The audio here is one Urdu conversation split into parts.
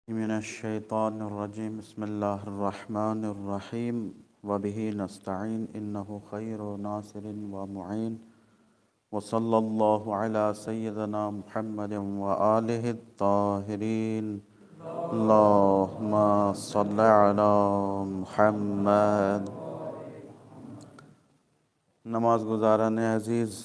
من الشیطان الرجیم بسم اللہ الرحمن الرحیم وبہ نستعین انہ خیر ناصر و معین وصلی اللہ علی سیدنا محمد وآلہ الطاہرین اللہم صلی علی محمد۔ نماز گزاران عزیز،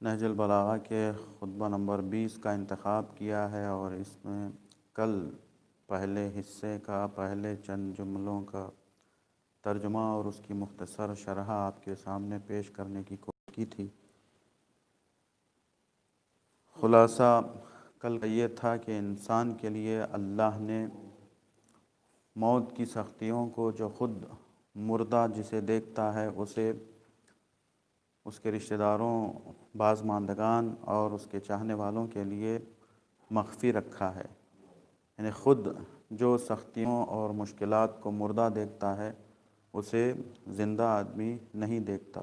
نہج البلاغہ کے خطبہ نمبر 20 کا انتخاب کیا ہے اور اس میں کل پہلے حصے کا پہلے چند جملوں کا ترجمہ اور اس کی مختصر شرح آپ کے سامنے پیش کرنے کی کوشش کی تھی۔ خلاصہ کل کا یہ تھا کہ انسان کے لیے اللہ نے موت کی سختیوں کو، جو خود مردہ جسے دیکھتا ہے اسے اس کے رشتہ داروں، باز ماندگان اور اس کے چاہنے والوں کے لیے مخفی رکھا ہے۔ یعنی خود جو سختیوں اور مشکلات کو مردہ دیکھتا ہے اسے زندہ آدمی نہیں دیکھتا۔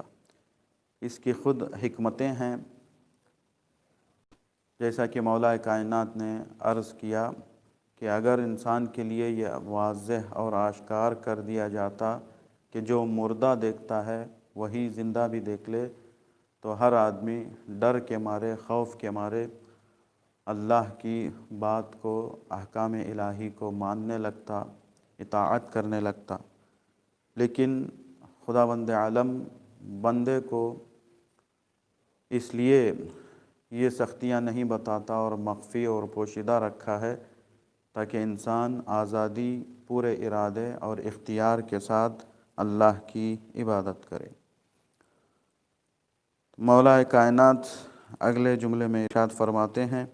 اس کی خود حکمتیں ہیں، جیسا کہ مولا کائنات نے عرض کیا کہ اگر انسان کے لیے یہ واضح اور آشکار کر دیا جاتا کہ جو مردہ دیکھتا ہے وہی زندہ بھی دیکھ لے، تو ہر آدمی ڈر کے مارے، خوف کے مارے اللہ کی بات کو، احکام الہی کو ماننے لگتا، اطاعت کرنے لگتا۔ لیکن خداوند عالم بندے کو اس لیے یہ سختیاں نہیں بتاتا اور مخفی اور پوشیدہ رکھا ہے تاکہ انسان آزادی، پورے ارادے اور اختیار کے ساتھ اللہ کی عبادت کرے۔ مولا کائنات اگلے جملے میں ارشاد فرماتے ہیں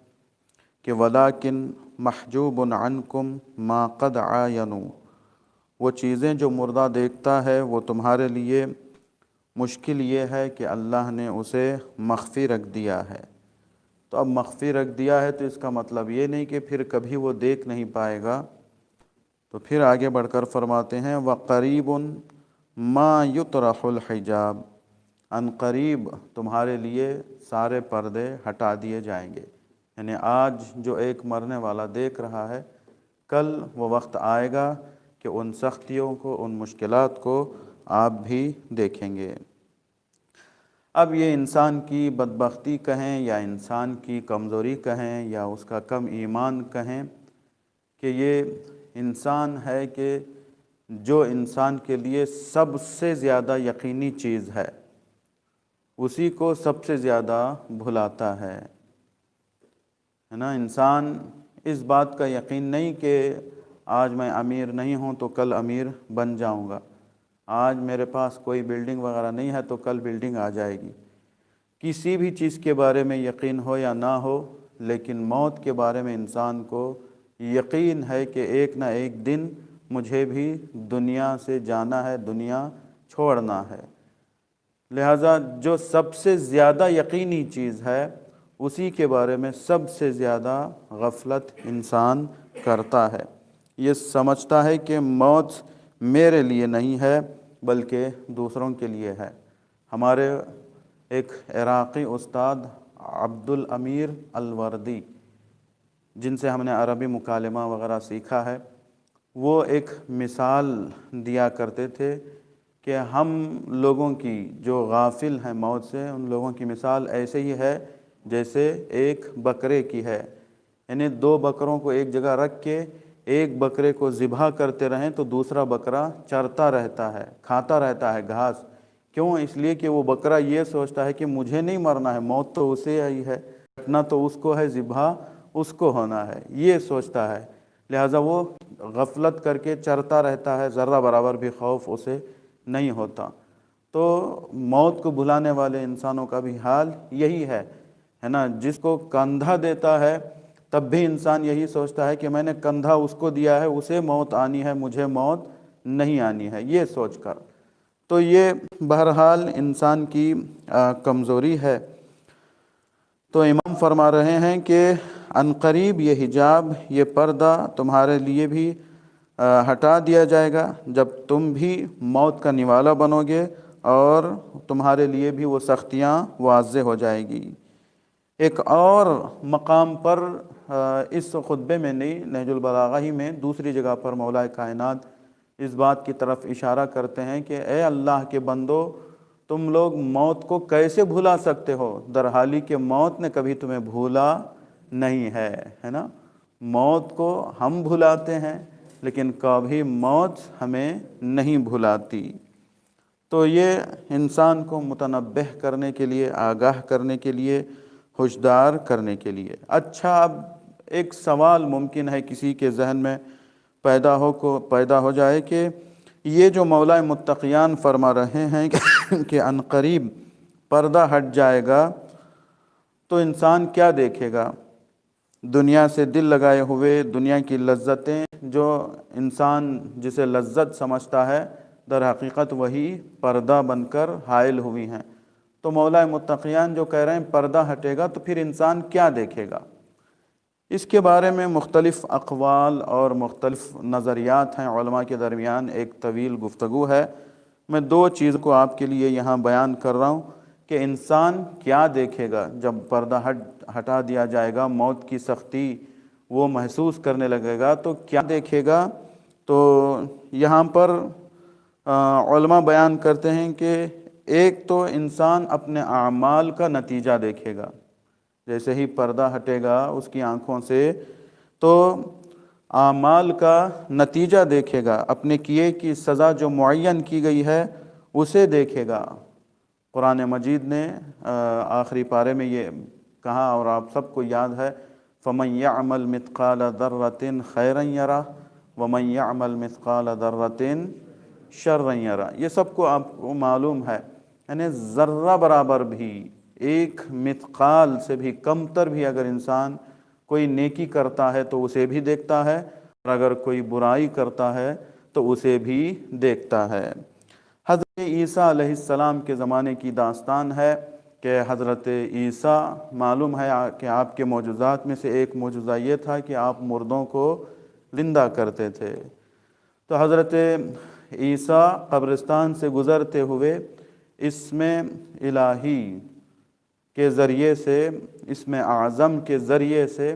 کہ وَلَٰكِن مَحْجُوبٌ عَنْكُمْ مَا قَدْ عَايَنُوا، وہ چیزیں جو مردہ دیکھتا ہے وہ تمہارے لیے مشکل یہ ہے کہ اللہ نے اسے مخفی رکھ دیا ہے۔ تو اب مخفی رکھ دیا ہے تو اس کا مطلب یہ نہیں کہ پھر کبھی وہ دیکھ نہیں پائے گا۔ تو پھر آگے بڑھ کر فرماتے ہیں وَقَرِيبٌ مَا يُطْرَحُ الْحِجَابُ، ان قریب تمہارے لیے سارے پردے ہٹا دیے جائیں گے۔ یعنی آج جو ایک مرنے والا دیکھ رہا ہے، کل وہ وقت آئے گا کہ ان سختیوں کو، ان مشکلات کو آپ بھی دیکھیں گے۔ اب یہ انسان کی بدبختی کہیں یا انسان کی کمزوری کہیں یا اس کا کم ایمان کہیں کہ یہ انسان ہے کہ جو انسان کے لیے سب سے زیادہ یقینی چیز ہے اسی کو سب سے زیادہ بھلاتا ہے نا۔ انسان اس بات کا یقین نہیں کہ آج میں امیر نہیں ہوں تو کل امیر بن جاؤں گا، آج میرے پاس کوئی بلڈنگ وغیرہ نہیں ہے تو کل بلڈنگ آ جائے گی۔ کسی بھی چیز کے بارے میں یقین ہو یا نہ ہو، لیکن موت کے بارے میں انسان کو یقین ہے کہ ایک نہ ایک دن مجھے بھی دنیا سے جانا ہے، دنیا چھوڑنا ہے۔ لہٰذا جو سب سے زیادہ یقینی چیز ہے اسی کے بارے میں سب سے زیادہ غفلت انسان کرتا ہے۔ یہ سمجھتا ہے کہ موت میرے لیے نہیں ہے بلکہ دوسروں کے لیے ہے۔ ہمارے ایک عراقی استاد عبدالامیر الوردی، جن سے ہم نے عربی مکالمہ وغیرہ سیکھا ہے، وہ ایک مثال دیا کرتے تھے کہ ہم لوگوں کی جو غافل ہیں موت سے، ان لوگوں کی مثال ایسے ہی ہے جیسے ایک بکرے کی ہے۔ یعنی دو بکروں کو ایک جگہ رکھ کے ایک بکرے کو ذبح کرتے رہیں تو دوسرا بکرا چرتا رہتا ہے، کھاتا رہتا ہے گھاس۔ کیوں؟ اس لیے کہ وہ بکرا یہ سوچتا ہے کہ مجھے نہیں مرنا ہے، موت تو اسے آئی ہے، کٹنا تو اس کو ہے، ذبح اس کو ہونا ہے، یہ سوچتا ہے۔ لہٰذا وہ غفلت کر کے چرتا رہتا ہے، ذرہ برابر بھی خوف اسے نہیں ہوتا۔ تو موت کو بھلانے والے انسانوں کا بھی حال یہی ہے نا۔ جس کو کندھا دیتا ہے تب بھی انسان یہی سوچتا ہے کہ میں نے کندھا اس کو دیا ہے، اسے موت آنی ہے، مجھے موت نہیں آنی ہے، یہ سوچ کر۔ تو یہ بہرحال انسان کی کمزوری ہے۔ تو امام فرما رہے ہیں کہ ان قریب یہ حجاب، یہ پردہ تمہارے لیے بھی ہٹا دیا جائے گا جب تم بھی موت کا نوالا بنو گے اور تمہارے لیے بھی وہ سختیاں واضح ہو جائے گی۔ ایک اور مقام پر اس خطبے میں نہیں، نہج البلاغہ ہی میں دوسری جگہ پر مولا کائنات اس بات کی طرف اشارہ کرتے ہیں کہ اے اللہ کے بندو، تم لوگ موت کو کیسے بھلا سکتے ہو، در حالی کہ موت نے کبھی تمہیں بھولا نہیں ہے نا۔ موت کو ہم بھلاتے ہیں لیکن کبھی موت ہمیں نہیں بھلاتی۔ تو یہ انسان کو متنبہ کرنے کے لیے، آگاہ کرنے کے لیے، ہوشیار کرنے کے لیے۔ اچھا، اب ایک سوال ممکن ہے کسی کے ذہن میں پیدا ہو جائے کہ یہ جو مولا متقیان فرما رہے ہیں کہ عنقریب پردہ ہٹ جائے گا تو انسان کیا دیکھے گا؟ دنیا سے دل لگائے ہوئے، دنیا کی لذتیں جو انسان جسے لذت سمجھتا ہے، در حقیقت وہی پردہ بن کر حائل ہوئی ہیں۔ تو مولا متقیان جو کہہ رہے ہیں پردہ ہٹے گا تو پھر انسان کیا دیکھے گا؟ اس کے بارے میں مختلف اقوال اور مختلف نظریات ہیں علماء کے درمیان، ایک طویل گفتگو ہے۔ میں دو چیز کو آپ کے لیے یہاں بیان کر رہا ہوں کہ انسان کیا دیکھے گا جب پردہ ہٹا دیا جائے گا، موت کی سختی وہ محسوس کرنے لگے گا تو کیا دیکھے گا۔ تو یہاں پر علماء بیان کرتے ہیں کہ ایک تو انسان اپنے اعمال کا نتیجہ دیکھے گا، جیسے ہی پردہ ہٹے گا اس کی آنکھوں سے تو اعمال کا نتیجہ دیکھے گا، اپنے کیے کی سزا جو معین کی گئی ہے اسے دیکھے گا۔ قرآن مجید نے آخری پارے میں یہ کہا اور آپ سب کو یاد ہے، فَمَنْ يَعْمَلْ مِثْقَالَ ذَرَّةٍ خَيْرًا يَرَهُ وَمَنْ يَعْمَلْ مِثْقَالَ ذَرَّةٍ شَرًّا يَرَهُ۔ یہ سب کو آپ کو معلوم ہے، یعنی ذرہ برابر بھی، ایک مثقال سے بھی کمتر بھی اگر انسان کوئی نیکی کرتا ہے تو اسے بھی دیکھتا ہے، اور اگر کوئی برائی کرتا ہے تو اسے بھی دیکھتا ہے۔ حضرت عیسیٰ علیہ السلام کے زمانے کی داستان ہے کہ حضرت عیسیٰ معلوم ہے کہ آپ کے معجزات میں سے ایک معجزہ یہ تھا کہ آپ مردوں کو زندہ کرتے تھے۔ تو حضرت عیسیٰ قبرستان سے گزرتے ہوئے اسم الہی کے ذریعے سے، اسم اعظم کے ذریعے سے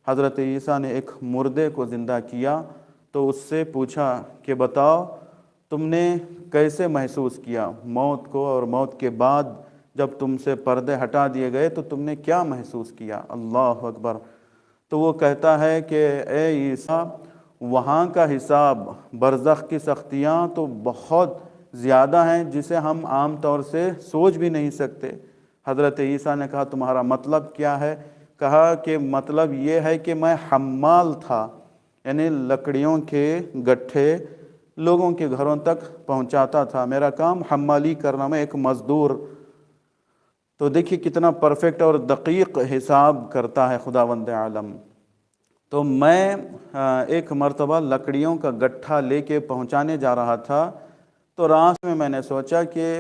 حضرت عیسیٰ نے ایک مردے کو زندہ کیا۔ تو اس سے پوچھا کہ بتاؤ تم نے کیسے محسوس کیا موت کو، اور موت کے بعد جب تم سے پردے ہٹا دیے گئے تو تم نے کیا محسوس کیا؟ اللہ اکبر۔ تو وہ کہتا ہے کہ اے عیسیٰ، وہاں کا حساب، برزخ کی سختیاں تو بہت زیادہ ہیں جسے ہم عام طور سے سوچ بھی نہیں سکتے۔ حضرت عیسیٰ نے کہا تمہارا مطلب کیا ہے؟ کہا کہ مطلب یہ ہے کہ میں حمال تھا، یعنی لکڑیوں کے گٹھے لوگوں کے گھروں تک پہنچاتا تھا، میرا کام حمالی کرنا، میں ایک مزدور۔ تو دیکھیے کتنا پرفیکٹ اور دقیق حساب کرتا ہے خداوند عالم۔ تو میں ایک مرتبہ لکڑیوں کا گٹھا لے کے پہنچانے جا رہا تھا، تو راستے میں میں نے سوچا کہ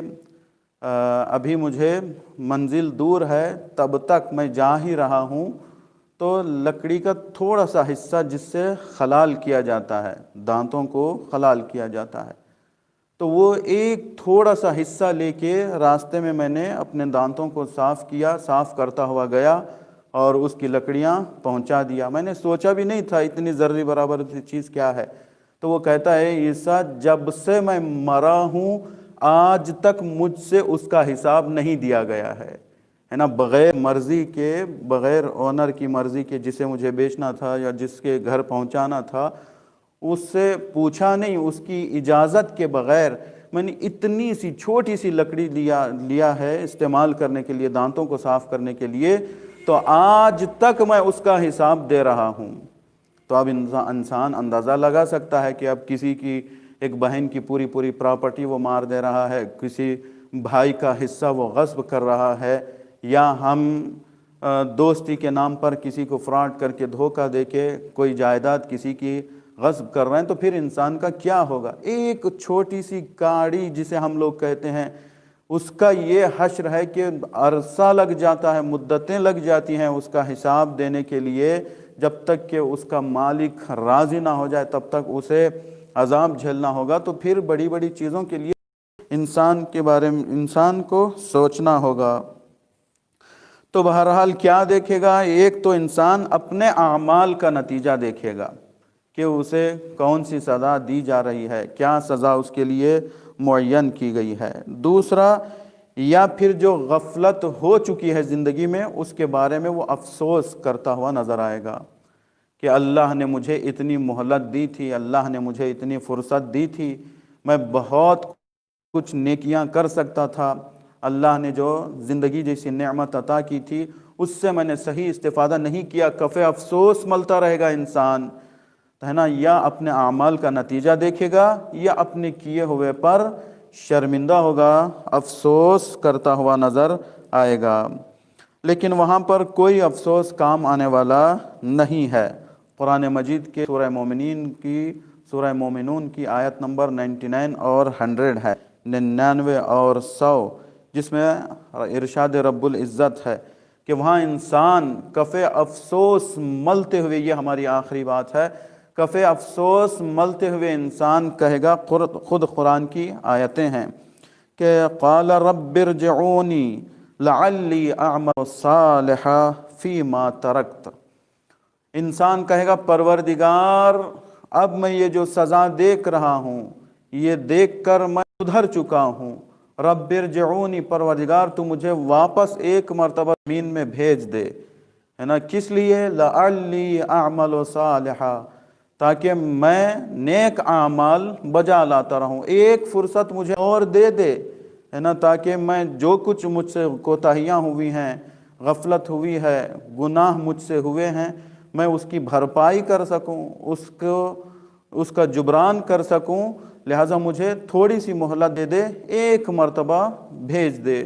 ابھی مجھے منزل دور ہے، تب تک میں جا ہی رہا ہوں، تو لکڑی کا تھوڑا سا حصہ جس سے خلال کیا جاتا ہے، دانتوں کو خلال کیا جاتا ہے، تو وہ ایک تھوڑا سا حصہ لے کے راستے میں نے اپنے دانتوں کو صاف کیا، صاف کرتا ہوا گیا اور اس کی لکڑیاں پہنچا دیا۔ میں نے سوچا بھی نہیں تھا اتنی ذرے برابر چیز کیا ہے۔ تو وہ کہتا ہے عیسیٰ، جب سے میں مرا ہوں آج تک مجھ سے اس کا حساب نہیں دیا گیا ہے نا، بغیر مرضی کے، بغیر اونر کی مرضی کے، جسے مجھے بیچنا تھا یا جس کے گھر پہنچانا تھا اس سے پوچھا نہیں، اس کی اجازت کے بغیر میں نے اتنی سی چھوٹی سی لکڑی لیا ہے استعمال کرنے کے لیے، دانتوں کو صاف کرنے کے لیے، تو آج تک میں اس کا حساب دے رہا ہوں۔ تو اب انسان اندازہ لگا سکتا ہے کہ اب کسی کی ایک بہن کی پوری پراپرٹی وہ مار دے رہا ہے، کسی بھائی کا حصہ وہ غصب کر رہا ہے، یا ہم دوستی کے نام پر کسی کو فراڈ کر کے دھوکہ دے کے کوئی جائیداد کسی کی غصب کر رہے ہیں، تو پھر انسان کا کیا ہوگا؟ ایک چھوٹی سی کاڑی جسے ہم لوگ کہتے ہیں، اس کا یہ حشر ہے کہ عرصہ لگ جاتا ہے، مدتیں لگ جاتی ہیں اس کا حساب دینے کے لیے، جب تک کہ اس کا مالک راضی نہ ہو جائے تب تک اسے عذاب جھیلنا ہوگا۔ تو پھر بڑی بڑی چیزوں کے لیے انسان کے بارے میں انسان کو سوچنا ہوگا۔ تو بہرحال کیا دیکھے گا؟ ایک تو انسان اپنے اعمال کا نتیجہ دیکھے گا کہ اسے کون سی سزا دی جا رہی ہے، کیا سزا اس کے لیے معین کی گئی ہے۔ دوسرا، یا پھر جو غفلت ہو چکی ہے زندگی میں، اس کے بارے میں وہ افسوس کرتا ہوا نظر آئے گا کہ اللہ نے مجھے اتنی مہلت دی تھی، اللہ نے مجھے اتنی فرصت دی تھی، میں بہت کچھ نیکیاں کر سکتا تھا، اللہ نے جو زندگی جیسی نعمت عطا کی تھی اس سے میں نے صحیح استفادہ نہیں کیا، کف افسوس ملتا رہے گا انسان، ہے نا؟ یا اپنے اعمال کا نتیجہ دیکھے گا یا اپنے کیے ہوئے پر شرمندہ ہوگا، افسوس کرتا ہوا نظر آئے گا۔ لیکن وہاں پر کوئی افسوس کام آنے والا نہیں ہے۔ قرآن مجید کے سورہ مومنون کی آیت نمبر 99 اور 100 ہے، 99 اور 100، جس میں ارشاد رب العزت ہے کہ وہاں انسان کف افسوس ملتے ہوئے، یہ ہماری آخری بات ہے، کف افسوس ملتے ہوئے انسان کہے گا، خود قرآن کی آیتیں ہیں کہ قال رب ارجعونی لعلی اعمل صالحا فیما ترکت، انسان کہے گا پروردگار اب میں یہ جو سزا دیکھ رہا ہوں، یہ دیکھ کر میں ادھر چکا ہوں، رب ارجعونی، پروردگار تو مجھے واپس ایک مرتبہ زمین میں بھیج دے، ہے نا؟ کس لیے؟ لعلی اعمل صالحا، تاکہ میں نیک اعمال بجا لاتا رہوں، ایک فرصت مجھے اور دے دے، ہے نا؟ تاکہ میں جو کچھ مجھ سے کوتاہیاں ہوئی ہیں، غفلت ہوئی ہے، گناہ مجھ سے ہوئے ہیں، میں اس کی بھرپائی کر سکوں، اس کا جبران کر سکوں، لہٰذا مجھے تھوڑی سی مہلت دے دے، ایک مرتبہ بھیج دے۔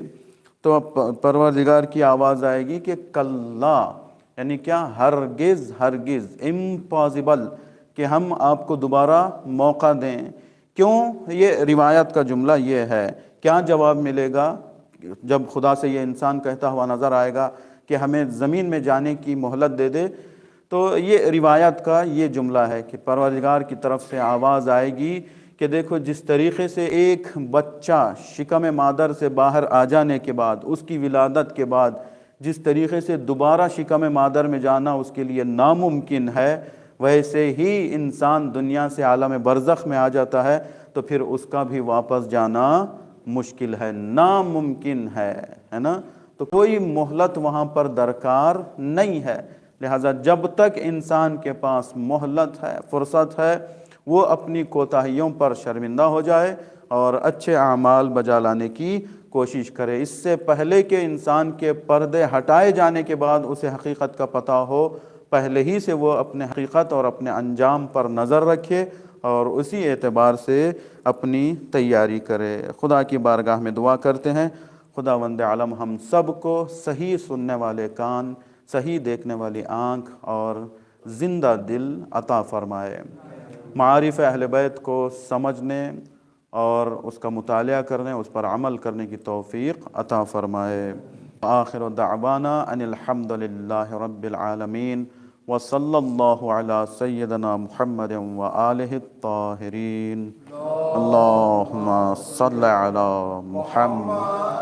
تو پروردگار کی آواز آئے گی کہ کلا، یعنی کیا؟ ہرگز ہرگز، امپاسبل کہ ہم آپ کو دوبارہ موقع دیں۔ کیوں؟ یہ روایت کا جملہ یہ ہے۔ کیا جواب ملے گا جب خدا سے یہ انسان کہتا ہوا نظر آئے گا کہ ہمیں زمین میں جانے کی مہلت دے دے؟ تو یہ روایت کا یہ جملہ ہے کہ پروردگار کی طرف سے آواز آئے گی کہ دیکھو، جس طریقے سے ایک بچہ شکم مادر سے باہر آ جانے کے بعد، اس کی ولادت کے بعد جس طریقے سے دوبارہ شکم مادر میں جانا اس کے لیے ناممکن ہے، ویسے ہی انسان دنیا سے عالم برزخ میں آ جاتا ہے تو پھر اس کا بھی واپس جانا مشکل ہے، ناممکن ہے نا؟ تو کوئی مہلت وہاں پر درکار نہیں ہے۔ لہٰذا جب تک انسان کے پاس مہلت ہے، فرصت ہے، وہ اپنی کوتاہیوں پر شرمندہ ہو جائے اور اچھے اعمال بجا لانے کی کوشش کرے۔ اس سے پہلے کہ انسان کے پردے ہٹائے جانے کے بعد اسے حقیقت کا پتہ ہو، پہلے ہی سے وہ اپنے حقیقت اور اپنے انجام پر نظر رکھے اور اسی اعتبار سے اپنی تیاری کرے۔ خدا کی بارگاہ میں دعا کرتے ہیں، خداوند عالم ہم سب کو صحیح سننے والے کان، صحیح دیکھنے والی آنکھ اور زندہ دل عطا فرمائے، معارف اہل بیت کو سمجھنے اور اس کا مطالعہ کرنے، اس پر عمل کرنے کی توفیق عطا فرمائے۔ آخر دعوانا ان الحمد للہ رب العالمین، وصلی اللہ علی سیدنا محمد وآلہ الطاہرین۔ اللہم صلی علی محمد۔